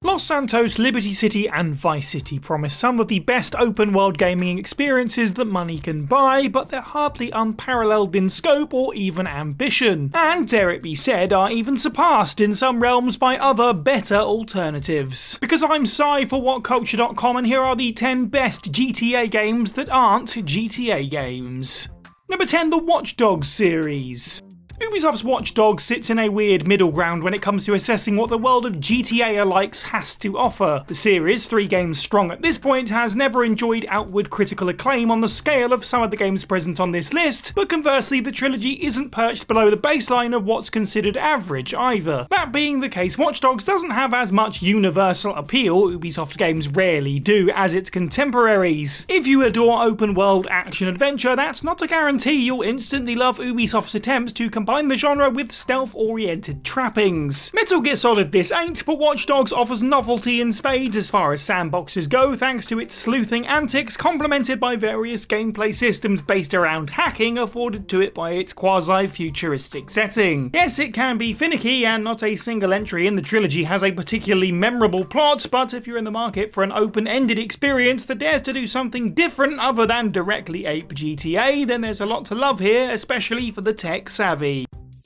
Los Santos, Liberty City and Vice City promise some of the best open-world gaming experiences that money can buy, but they're hardly unparalleled in scope or even ambition, and dare it be said, are even surpassed in some realms by other, better alternatives. Because I'm Si for WhatCulture.com, and here are the 10 best GTA games that aren't GTA games. Number 10, the Watch Dogs series. Ubisoft's Watch Dogs sits in a weird middle ground when it comes to assessing what the world of GTA alikes has to offer. The series, 3 games strong at this point, has never enjoyed outward critical acclaim on the scale of some of the games present on this list, but conversely the trilogy isn't perched below the baseline of what's considered average either. That being the case, Watch Dogs doesn't have as much universal appeal, Ubisoft games rarely do, as its contemporaries. If you adore open world action adventure, that's not a guarantee you'll instantly love Ubisoft's attempts to combine the genre with stealth-oriented trappings. Metal Gear Solid this ain't, but Watch Dogs offers novelty in spades as far as sandboxes go, thanks to its sleuthing antics, complemented by various gameplay systems based around hacking afforded to it by its quasi-futuristic setting. Yes, it can be finicky, and not a single entry in the trilogy has a particularly memorable plot, but if you're in the market for an open-ended experience that dares to do something different other than directly ape GTA, then there's a lot to love here, especially for the tech-savvy.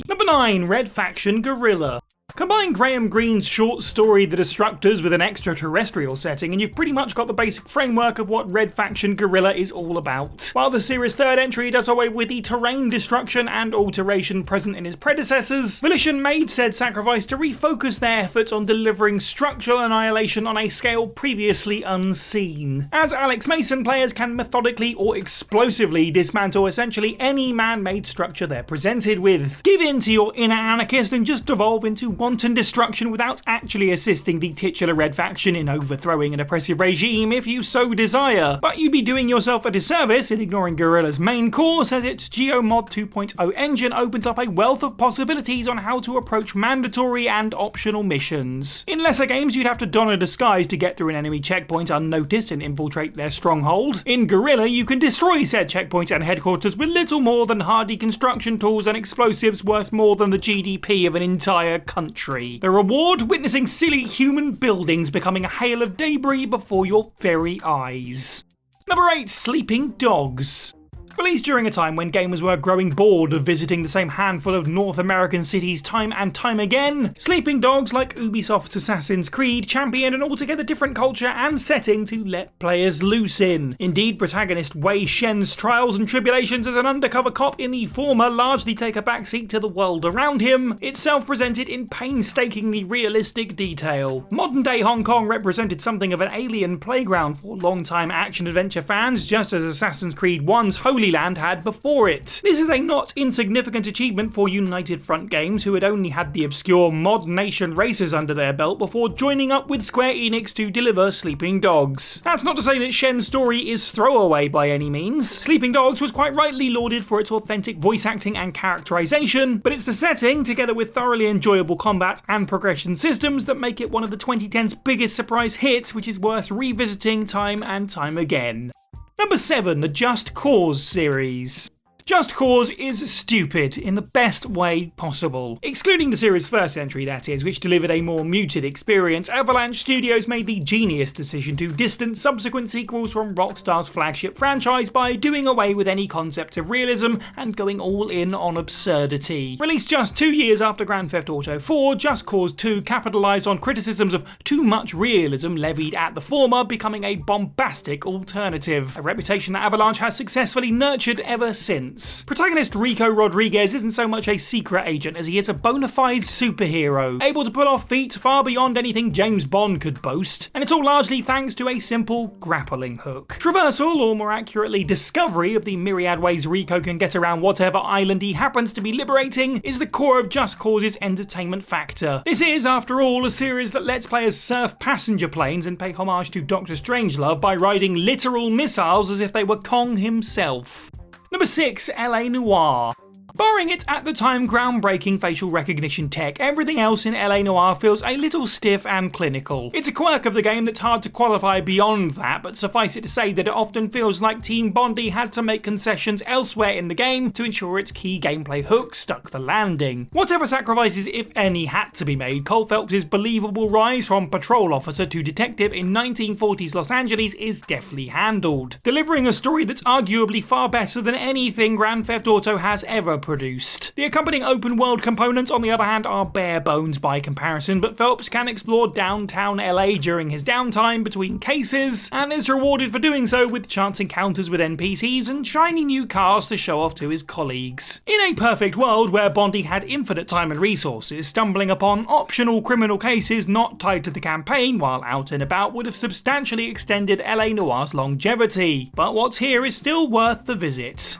Number 9, Red Faction Guerrilla. Combine Graham Greene's short story The Destructors with an extraterrestrial setting and you've pretty much got the basic framework of what Red Faction Guerrilla is all about. While the series' third entry does away with the terrain destruction and alteration present in its predecessors, Volition made said sacrifice to refocus their efforts on delivering structural annihilation on a scale previously unseen. As Alex Mason, players can methodically or explosively dismantle essentially any man-made structure they're presented with. Give in to your inner anarchist and just devolve into wanton destruction without actually assisting the titular Red Faction in overthrowing an oppressive regime if you so desire. But you'd be doing yourself a disservice in ignoring Guerrilla's main course, as its GeoMod 2.0 engine opens up a wealth of possibilities on how to approach mandatory and optional missions. In lesser games, you'd have to don a disguise to get through an enemy checkpoint unnoticed and infiltrate their stronghold. In Guerrilla, you can destroy said checkpoints and headquarters with little more than hardy construction tools and explosives worth more than the GDP of an entire country. The reward? Witnessing silly human buildings becoming a hail of debris before your very eyes. Number 8, Sleeping Dogs. Released during a time when gamers were growing bored of visiting the same handful of North American cities time and time again, Sleeping Dogs, like Ubisoft's Assassin's Creed, championed an altogether different culture and setting to let players loose in. Indeed, protagonist Wei Shen's trials and tribulations as an undercover cop in the former largely take a backseat to the world around him, itself presented in painstakingly realistic detail. Modern-day Hong Kong represented something of an alien playground for long-time action-adventure fans, just as Assassin's Creed 1's Holy Land had before it. This is a not insignificant achievement for United Front Games, who had only had the obscure Mod Nation races under their belt before joining up with Square Enix to deliver Sleeping Dogs. That's not to say that Shen's story is throwaway by any means. Sleeping Dogs was quite rightly lauded for its authentic voice acting and characterization, but it's the setting, together with thoroughly enjoyable combat and progression systems, that make it one of the 2010's biggest surprise hits, which is worth revisiting time and time again. Number 7, the Just Cause series. Just Cause is stupid in the best way possible. Excluding the series' first entry, that is, which delivered a more muted experience, Avalanche Studios made the genius decision to distance subsequent sequels from Rockstar's flagship franchise by doing away with any concept of realism and going all in on absurdity. Released just 2 years after Grand Theft Auto 4, Just Cause 2 capitalised on criticisms of too much realism levied at the former, becoming a bombastic alternative, a reputation that Avalanche has successfully nurtured ever since. Protagonist Rico Rodriguez isn't so much a secret agent as he is a bona fide superhero, able to pull off feats far beyond anything James Bond could boast, and it's all largely thanks to a simple grappling hook. Traversal, or more accurately discovery, of the myriad ways Rico can get around whatever island he happens to be liberating is the core of Just Cause's entertainment factor. This is, after all, a series that lets players surf passenger planes and pay homage to Dr. Strangelove by riding literal missiles as if they were Kong himself. Number 6, LA Noire. Barring its at the time groundbreaking facial recognition tech, everything else in LA Noire feels a little stiff and clinical. It's a quirk of the game that's hard to qualify beyond that, but suffice it to say that it often feels like Team Bondi had to make concessions elsewhere in the game to ensure its key gameplay hook stuck the landing. Whatever sacrifices, if any, had to be made, Cole Phelps' believable rise from patrol officer to detective in 1940s Los Angeles is deftly handled, delivering a story that's arguably far better than anything Grand Theft Auto has ever produced. The accompanying open world components, on the other hand, are bare bones by comparison, but Phelps can explore downtown LA during his downtime between cases, and is rewarded for doing so with chance encounters with NPCs and shiny new cars to show off to his colleagues. In a perfect world where Bondi had infinite time and resources, stumbling upon optional criminal cases not tied to the campaign while out and about would have substantially extended LA Noire's longevity, but what's here is still worth the visit.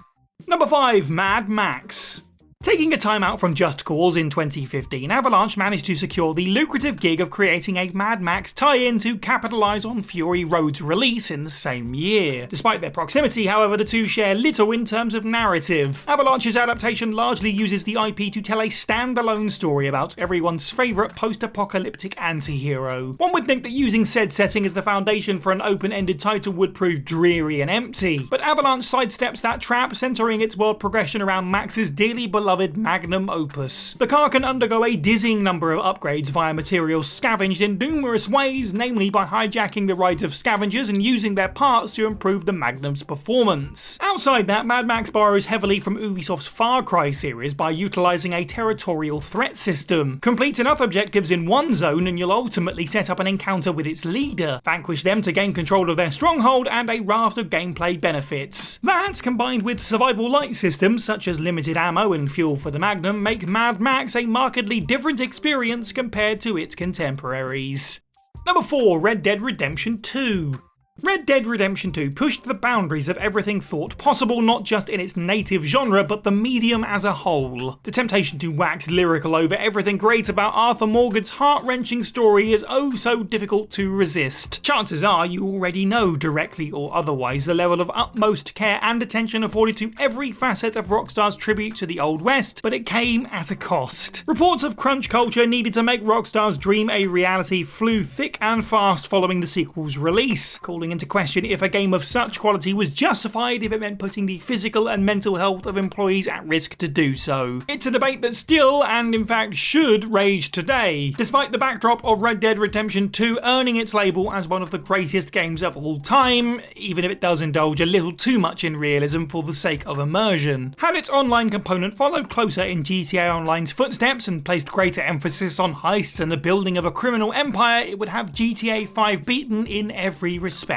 Number 5. Mad Max. Taking a time out from Just Cause in 2015, Avalanche managed to secure the lucrative gig of creating a Mad Max tie-in to capitalise on Fury Road's release in the same year. Despite their proximity, however, the two share little in terms of narrative. Avalanche's adaptation largely uses the IP to tell a standalone story about everyone's favourite post-apocalyptic anti-hero. One would think that using said setting as the foundation for an open-ended title would prove dreary and empty, but Avalanche sidesteps that trap, centering its world progression around Max's dearly beloved magnum opus. The car can undergo a dizzying number of upgrades via materials scavenged in numerous ways, namely by hijacking the rides of scavengers and using their parts to improve the Magnum's performance. Outside that, Mad Max borrows heavily from Ubisoft's Far Cry series by utilising a territorial threat system. Complete enough objectives in one zone and you'll ultimately set up an encounter with its leader, vanquish them to gain control of their stronghold, and a raft of gameplay benefits. That, combined with survival light systems such as limited ammo and fuel for the Magnum, make Mad Max a markedly different experience compared to its contemporaries. Number 4. Red Dead Redemption 2. Red Dead Redemption 2 pushed the boundaries of everything thought possible, not just in its native genre, but the medium as a whole. The temptation to wax lyrical over everything great about Arthur Morgan's heart-wrenching story is oh so difficult to resist. Chances are you already know, directly or otherwise, the level of utmost care and attention afforded to every facet of Rockstar's tribute to the Old West, but it came at a cost. Reports of crunch culture needed to make Rockstar's dream a reality flew thick and fast following the sequel's release, calling into question if a game of such quality was justified if it meant putting the physical and mental health of employees at risk to do so. It's a debate that still, and in fact should, rage today, despite the backdrop of Red Dead Redemption 2 earning its label as one of the greatest games of all time, even if it does indulge a little too much in realism for the sake of immersion. Had its online component followed closer in GTA Online's footsteps and placed greater emphasis on heists and the building of a criminal empire, it would have GTA 5 beaten in every respect.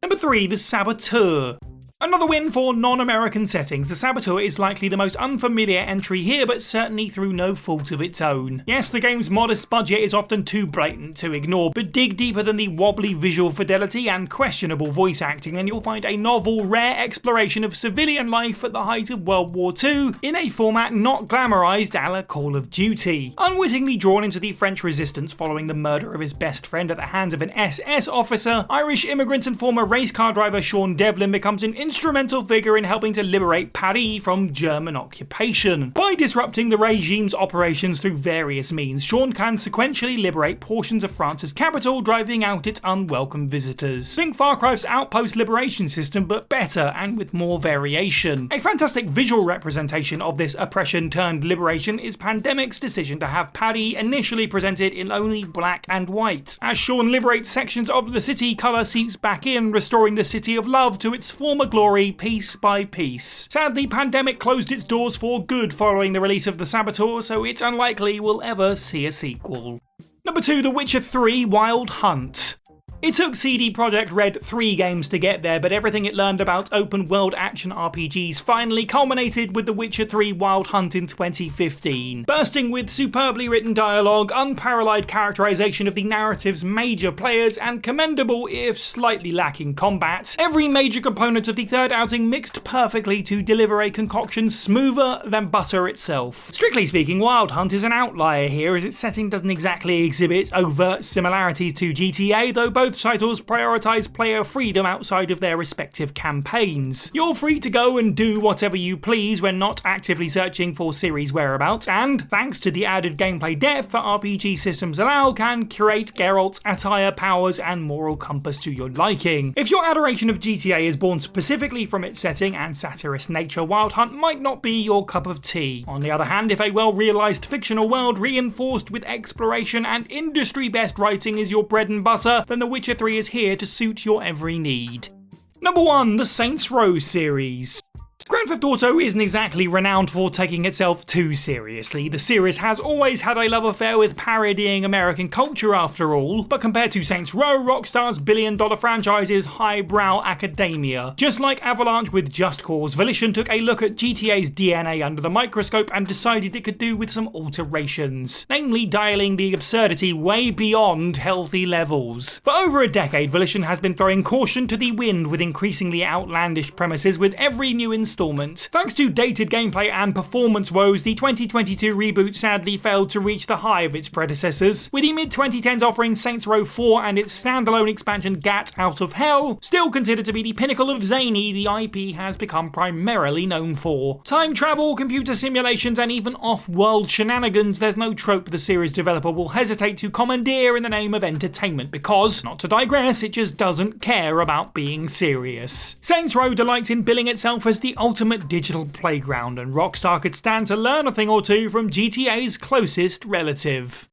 Number 3. The Saboteur. Another win for non-American settings, the Saboteur is likely the most unfamiliar entry here, but certainly through no fault of its own. Yes, the game's modest budget is often too blatant to ignore, but dig deeper than the wobbly visual fidelity and questionable voice acting and you'll find a novel, rare exploration of civilian life at the height of World War II in a format not glamorised a la Call of Duty. Unwittingly drawn into the French resistance following the murder of his best friend at the hands of an SS officer, Irish immigrant and former race car driver Sean Devlin becomes an instrumental figure in helping to liberate Paris from German occupation. By disrupting the regime's operations through various means, Sean can sequentially liberate portions of France's capital, driving out its unwelcome visitors. Think Far Cry's outpost liberation system, but better and with more variation. A fantastic visual representation of this oppression turned liberation is Pandemic's decision to have Paris initially presented in only black and white. As Sean liberates sections of the city, colour seeps back in, restoring the City of Love to its former glory piece by piece. Sadly, Pandemic closed its doors for good following the release of The Saboteur, so it's unlikely we'll ever see a sequel. Number 2. The Witcher 3 Wild Hunt. It took CD Projekt Red 3 games to get there, but everything it learned about open-world action RPGs finally culminated with The Witcher 3 Wild Hunt in 2015. Bursting with superbly written dialogue, unparalleled characterization of the narrative's major players, and commendable, if slightly lacking, combat, every major component of the third outing mixed perfectly to deliver a concoction smoother than butter itself. Strictly speaking, Wild Hunt is an outlier here, as its setting doesn't exactly exhibit overt similarities to GTA, though both both titles prioritize player freedom outside of their respective campaigns. You're free to go and do whatever you please when not actively searching for Ciri's whereabouts, and thanks to the added gameplay depth that RPG systems allow, can curate Geralt's attire, powers, and moral compass to your liking. If your adoration of GTA is born specifically from its setting and satirist nature, Wild Hunt might not be your cup of tea. On the other hand, if a well-realised fictional world reinforced with exploration and industry-best writing is your bread and butter, then The Witcher 3 is here to suit your every need. Number 1. The Saints Row series. Grand Theft Auto isn't exactly renowned for taking itself too seriously. The series has always had a love affair with parodying American culture after all, but compared to Saints Row, Rockstar's billion-dollar franchise is highbrow academia. Just like Avalanche with Just Cause, Volition took a look at GTA's DNA under the microscope and decided it could do with some alterations, namely dialing the absurdity way beyond healthy levels. For over a decade, Volition has been throwing caution to the wind with increasingly outlandish premises with every new installment. Thanks to dated gameplay and performance woes, the 2022 reboot sadly failed to reach the high of its predecessors, with the mid-2010s offering Saints Row 4 and its standalone expansion Gat Out of Hell still considered to be the pinnacle of zany the IP has become primarily known for. Time travel, computer simulations, and even off-world shenanigans, there's no trope the series developer will hesitate to commandeer in the name of entertainment because, not to digress, it just doesn't care about being serious. Saints Row delights in billing itself as the ultimate digital playground, and Rockstar could stand to learn a thing or two from GTA's closest relative.